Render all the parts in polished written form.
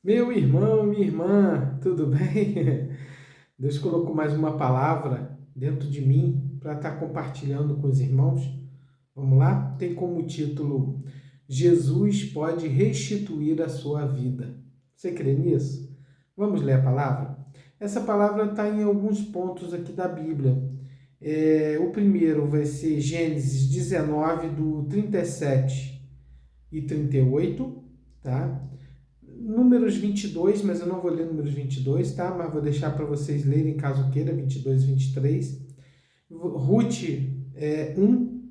Meu irmão, minha irmã, tudo bem? Deus colocou mais uma palavra dentro de mim para estar compartilhando com os irmãos. Vamos lá? Tem como título: Jesus pode restituir a sua vida. Você crê nisso? Vamos ler a palavra? Essa palavra está em alguns pontos aqui da Bíblia. O primeiro vai ser Gênesis 19, do 37 e 38, tá? Números 22, mas eu não vou ler números 22, tá? Mas vou deixar para vocês lerem, caso queira, 22 e 23. Ruth 1,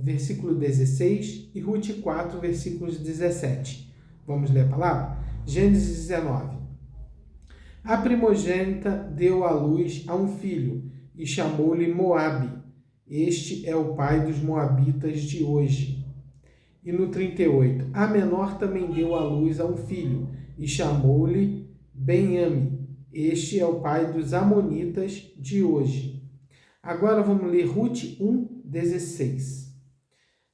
versículo 16, e Ruth 4, versículos 17. Vamos ler a palavra? Gênesis 19. A primogênita deu à luz a um filho e chamou-lhe Moabe. Este é o pai dos moabitas de hoje. E no 38, a menor também deu à luz a um filho e chamou-lhe Ben-Ami. Este é o pai dos amonitas de hoje. Agora vamos ler Ruth 1, 16.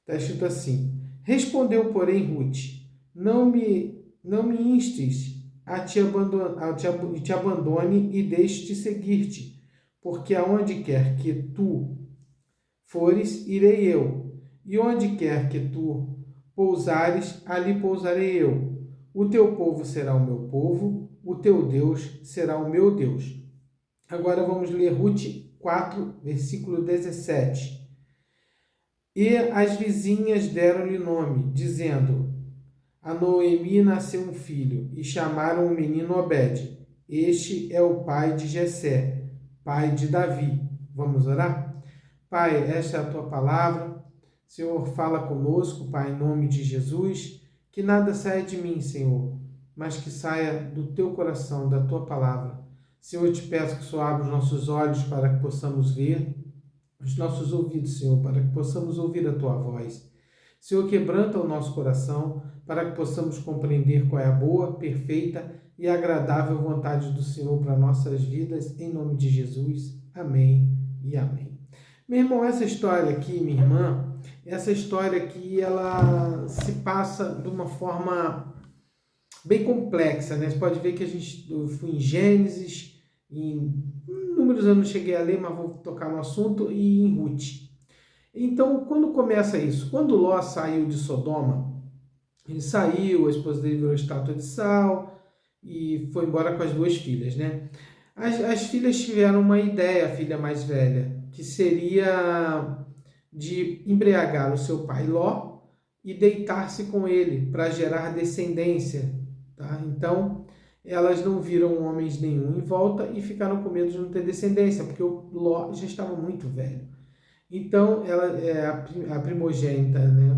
Está escrito assim: Respondeu, porém, Ruth: Não me instes a te abandone e deixe de seguir-te, porque aonde quer que tu fores, irei eu, e onde quer que tu pousares, ali pousarei eu. O teu povo será o meu povo, o teu Deus será o meu Deus. Agora vamos ler Ruth 4, versículo 17. E as vizinhas deram-lhe nome, dizendo: A Noemi nasceu um filho, e chamaram o menino Obed. Este é o pai de Jessé, pai de Davi. Vamos orar? Pai, esta é a tua palavra. Senhor, fala conosco, Pai, em nome de Jesus. Que nada saia de mim, Senhor, mas que saia do teu coração, da tua palavra. Senhor, eu te peço que o Senhor abra os nossos olhos para que possamos ver, os nossos ouvidos, Senhor, para que possamos ouvir a tua voz. Senhor, quebranta o nosso coração para que possamos compreender qual é a boa, perfeita e agradável vontade do Senhor para nossas vidas, em nome de Jesus. Amém e amém. Meu irmão, essa história aqui, minha irmã, essa história aqui, ela se passa de uma forma bem complexa, né? Você pode ver que eu fui em Gênesis, em números eu não cheguei a ler, mas vou tocar no assunto, e em Ruth. Então, quando começa isso? Quando Ló saiu de Sodoma, ele saiu, a esposa dele virou estátua de sal e foi embora com as duas filhas, né? As filhas tiveram uma ideia, a filha mais velha, que seria de embriagar o seu pai Ló e deitar-se com ele para gerar descendência, tá? Então, elas não viram homens nenhum em volta e ficaram com medo de não ter descendência, porque o Ló já estava muito velho. Então, a primogênita, né,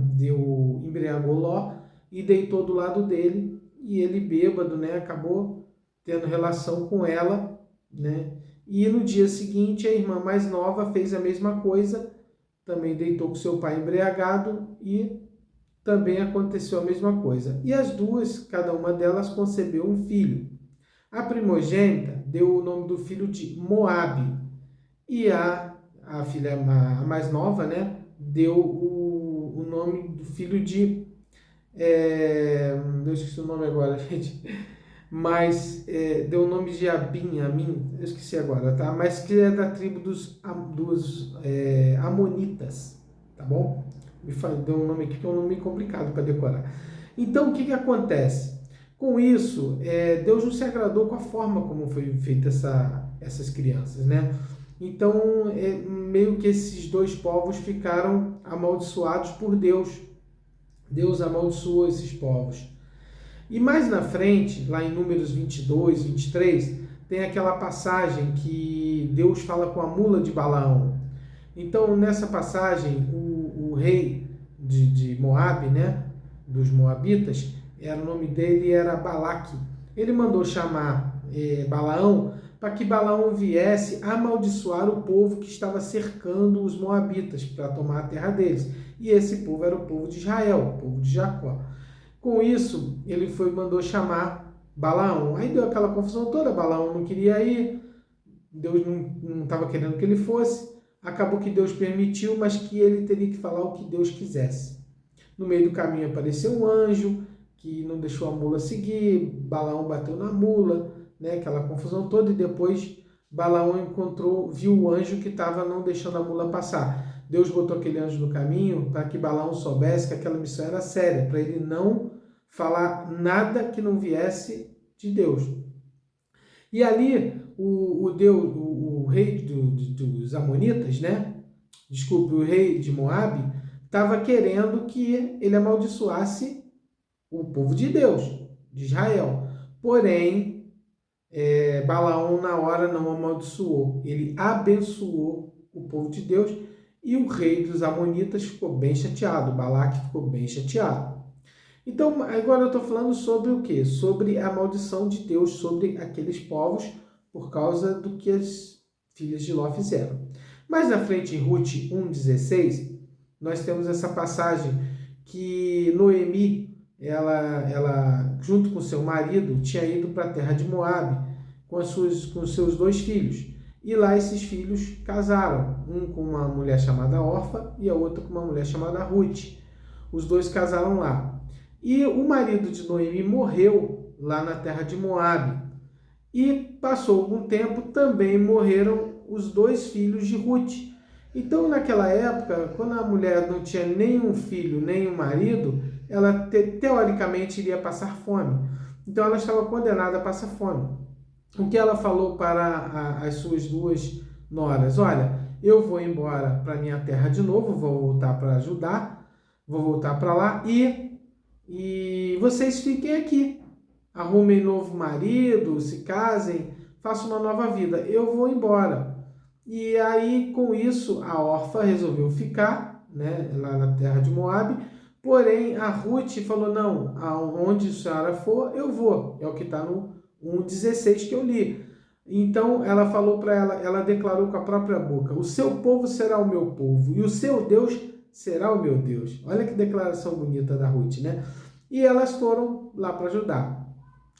embriagou Ló e deitou do lado dele, e ele, bêbado, né, acabou tendo relação com ela, né? E no dia seguinte, a irmã mais nova fez a mesma coisa, também deitou com seu pai embriagado e também aconteceu a mesma coisa. E as duas, cada uma delas, concebeu um filho. A primogênita deu o nome do filho de Moabe, e a filha a mais nova, né, deu o nome do filho de... eu esqueci o nome agora, gente. Mas deu o nome de Amin, eu esqueci agora, tá? Mas que é da tribo dos Amonitas, tá bom? Deu um nome aqui que é um nome complicado para decorar. Então, o que acontece? Com isso, Deus não se agradou com a forma como foi feita essas crianças, né? Então, meio que esses dois povos ficaram amaldiçoados por Deus. Deus amaldiçoou esses povos. E mais na frente, lá em Números 22, 23, tem aquela passagem que Deus fala com a mula de Balaão. Então, nessa passagem, o rei de Moabe, né, dos Moabitas, o nome dele era Balaque. Ele mandou chamar Balaão para que Balaão viesse amaldiçoar o povo que estava cercando os Moabitas para tomar a terra deles. E esse povo era o povo de Israel, o povo de Jacó. Com isso, ele mandou chamar Balaão. Aí deu aquela confusão toda, Balaão não queria ir, Deus não estava querendo que ele fosse, acabou que Deus permitiu, mas que ele teria que falar o que Deus quisesse. No meio do caminho apareceu um anjo que não deixou a mula seguir, Balaão bateu na mula, né, aquela confusão toda, e depois Balaão viu o anjo que estava não deixando a mula passar. Deus botou aquele anjo no caminho para que Balaão soubesse que aquela missão era séria, para ele não falar nada que não viesse de Deus. E ali o rei dos Amonitas, né? Desculpe, o rei de Moabe, estava querendo que ele amaldiçoasse o povo de Deus, de Israel. Porém, Balaão na hora não amaldiçoou, ele abençoou o povo de Deus e o rei dos Amonitas ficou bem chateado, Balaque ficou bem chateado. Então, agora eu estou falando sobre o quê? Sobre a maldição de Deus sobre aqueles povos por causa do que as filhas de Ló fizeram. Mais na frente, em Ruth 1,16, nós temos essa passagem que Noemi, ela junto com seu marido, tinha ido para a terra de Moabe com seus 2 filhos. E lá esses filhos casaram, um com uma mulher chamada Orfa e a outra com uma mulher chamada Ruth. Os 2 casaram lá. E o marido de Noemi morreu lá na terra de Moabe. E passou algum tempo, também morreram os 2 filhos de Ruth. Então, naquela época, quando a mulher não tinha nenhum filho, nenhum marido, ela teoricamente iria passar fome. Então, ela estava condenada a passar fome. O que ela falou para as suas 2 noras? Olha, eu vou embora para minha terra de novo, vou voltar para Judá, vou voltar para lá e vocês fiquem aqui. Arrumem novo marido, se casem, façam uma nova vida. Eu vou embora. E aí, com isso, a Orfa resolveu ficar, né, lá na terra de Moabe. Porém, a Ruth falou, não, aonde a senhora for, eu vou. É o que está no 1,16 que eu li. Então, ela falou para ela declarou com a própria boca, o seu povo será o meu povo e o seu Deus será o meu Deus. Olha que declaração bonita da Ruth, né? E elas foram lá para Judá.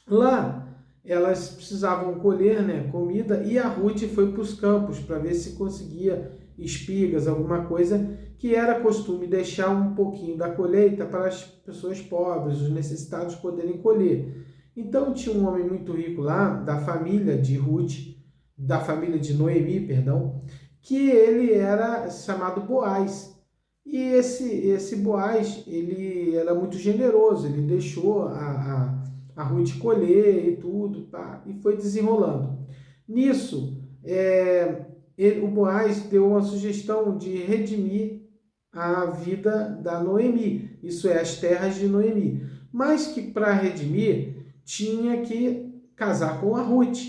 Lá, elas precisavam colher, né, comida, e a Ruth foi para os campos para ver se conseguia espigas, alguma coisa, que era costume deixar um pouquinho da colheita para as pessoas pobres, os necessitados poderem colher. Então, tinha um homem muito rico lá, da família de Ruth, da família de Noemi, perdão, que ele era chamado Boaz. E esse Boaz, ele era muito generoso, ele deixou a Ruth colher e tudo, tá? E foi desenrolando. Nisso, o Boaz deu uma sugestão de redimir a vida da Noemi, isso é, as terras de Noemi. Mas que para redimir, tinha que casar com a Ruth,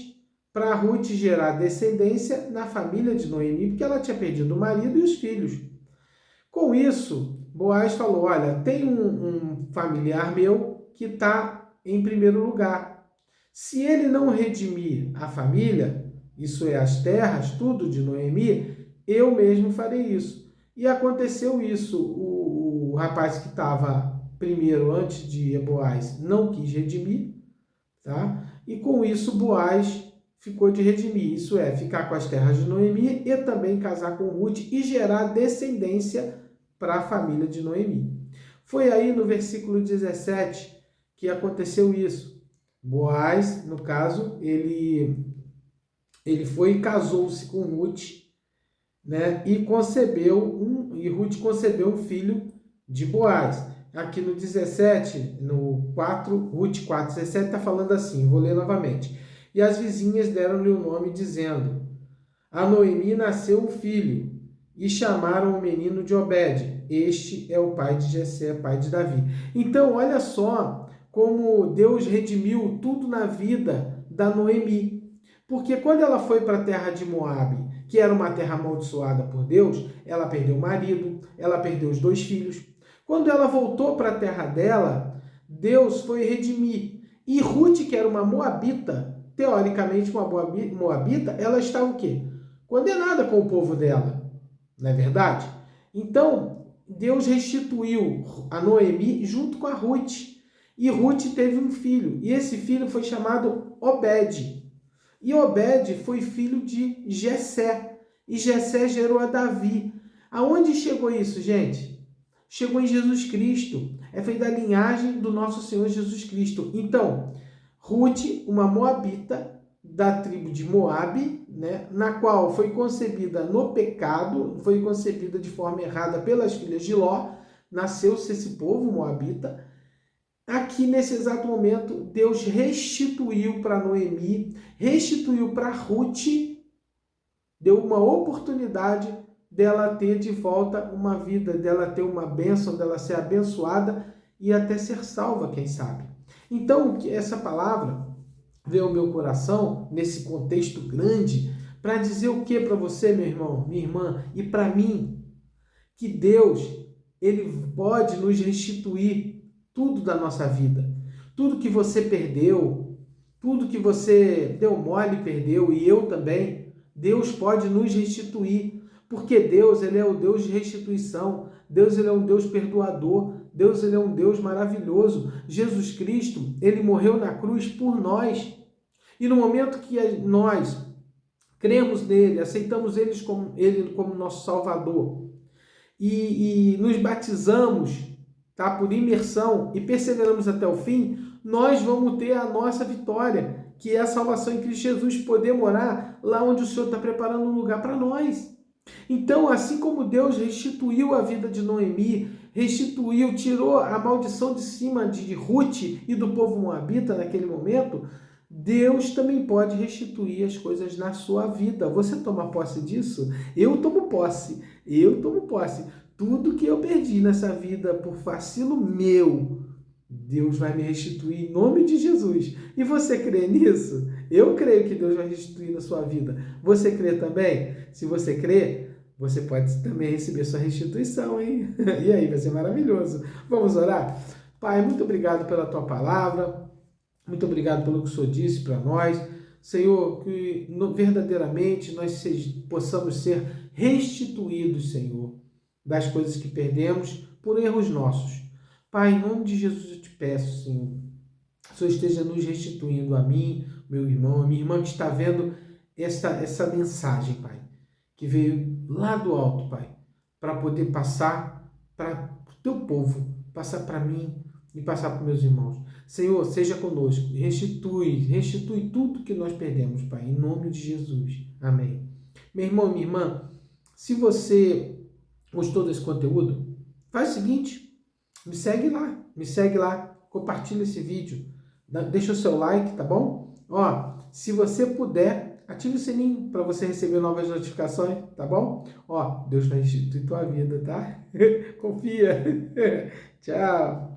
para a Ruth gerar descendência na família de Noemi, porque ela tinha perdido o marido e os filhos. Com isso, Boaz falou, olha, tem um familiar meu que está em primeiro lugar. Se ele não redimir a família, isso é, as terras, tudo de Noemi, eu mesmo farei isso. E aconteceu isso. O rapaz que estava primeiro, antes de Boaz, não quis redimir, tá? E com isso, Boaz ficou de redimir. Isso é, ficar com as terras de Noemi e também casar com Ruth e gerar descendência para a família de Noemi. Foi aí no versículo 17 que aconteceu isso. Boaz, no caso, ele foi e casou-se com Ruth, né? E Ruth concebeu um filho de Boaz. Aqui no 17, no 4, Ruth 4:17 está falando assim, vou ler novamente. E as vizinhas deram-lhe o nome, dizendo, a Noemi nasceu um filho, e chamaram o menino de Obed. Este é o pai de Jessé, pai de Davi. Então, olha só como Deus redimiu tudo na vida da Noemi. Porque quando ela foi para a terra de Moabe, que era uma terra amaldiçoada por Deus, ela perdeu o marido, ela perdeu os 2 filhos. Quando ela voltou para a terra dela, Deus foi redimir. E Ruth, que era uma moabita, teoricamente uma moabita, ela estava o quê? Condenada com o povo dela. Não é verdade? Então, Deus restituiu a Noemi junto com a Ruth. E Ruth teve um filho. E esse filho foi chamado Obed. E Obed foi filho de Jessé. E Jessé gerou a Davi. Aonde chegou isso, gente? chegou em Jesus Cristo. Veio da linhagem do nosso Senhor Jesus Cristo. Então, Ruth, uma moabita da tribo de Moabe, né, na qual foi concebida no pecado, foi concebida de forma errada pelas filhas de Ló, nasceu-se esse povo moabita. Aqui, nesse exato momento, Deus restituiu para Noemi, restituiu para Ruth, deu uma oportunidade dela ter de volta uma vida, dela ter uma bênção, dela ser abençoada e até ser salva, quem sabe. Então, essa palavra veio ao meu coração, nesse contexto grande, para dizer o que para você, meu irmão, minha irmã, e para mim? Que Deus, Ele pode nos restituir tudo da nossa vida. Tudo que você perdeu, tudo que você deu mole e perdeu, e eu também, Deus pode nos restituir. Porque Deus, Ele é o Deus de restituição. Deus, Ele é um Deus perdoador. Deus, Ele é um Deus maravilhoso. Jesus Cristo, Ele morreu na cruz por nós. E no momento que nós cremos nele, aceitamos Ele como nosso Salvador e nos batizamos, tá, por imersão e perseveramos até o fim, nós vamos ter a nossa vitória, que é a salvação em Cristo Jesus, poder morar lá onde o Senhor está preparando um lugar para nós. Então, assim como Deus restituiu a vida de Noemi, restituiu, tirou a maldição de cima de Ruth e do povo moabita naquele momento, Deus também pode restituir as coisas na sua vida. Você toma posse disso? Eu tomo posse. Tudo que eu perdi nessa vida por vacilo meu, Deus vai me restituir em nome de Jesus. E você crê nisso? Eu creio que Deus vai restituir na sua vida. Você crê também? Se você crê, você pode também receber sua restituição, hein? E aí, vai ser maravilhoso. Vamos orar? Pai, muito obrigado pela tua palavra. Muito obrigado pelo que o Senhor disse para nós. Senhor, que verdadeiramente nós possamos ser restituídos, Senhor, das coisas que perdemos por erros nossos. Pai, em nome de Jesus eu te peço, Senhor, que o Senhor esteja nos restituindo a mim, meu irmão, a minha irmã que está vendo essa mensagem, Pai, que veio lá do alto, Pai, para poder passar para o teu povo, passar para mim e passar para meus irmãos. Senhor, seja conosco, restitui tudo que nós perdemos, Pai, em nome de Jesus. Amém. Meu irmão, minha irmã, se você gostou desse conteúdo, faz o seguinte, me segue lá, compartilha esse vídeo, deixa o seu like, tá bom? Ó, se você puder, ative o sininho para você receber novas notificações, tá bom? Ó, Deus vai restituir tua vida, tá? Confia. Tchau.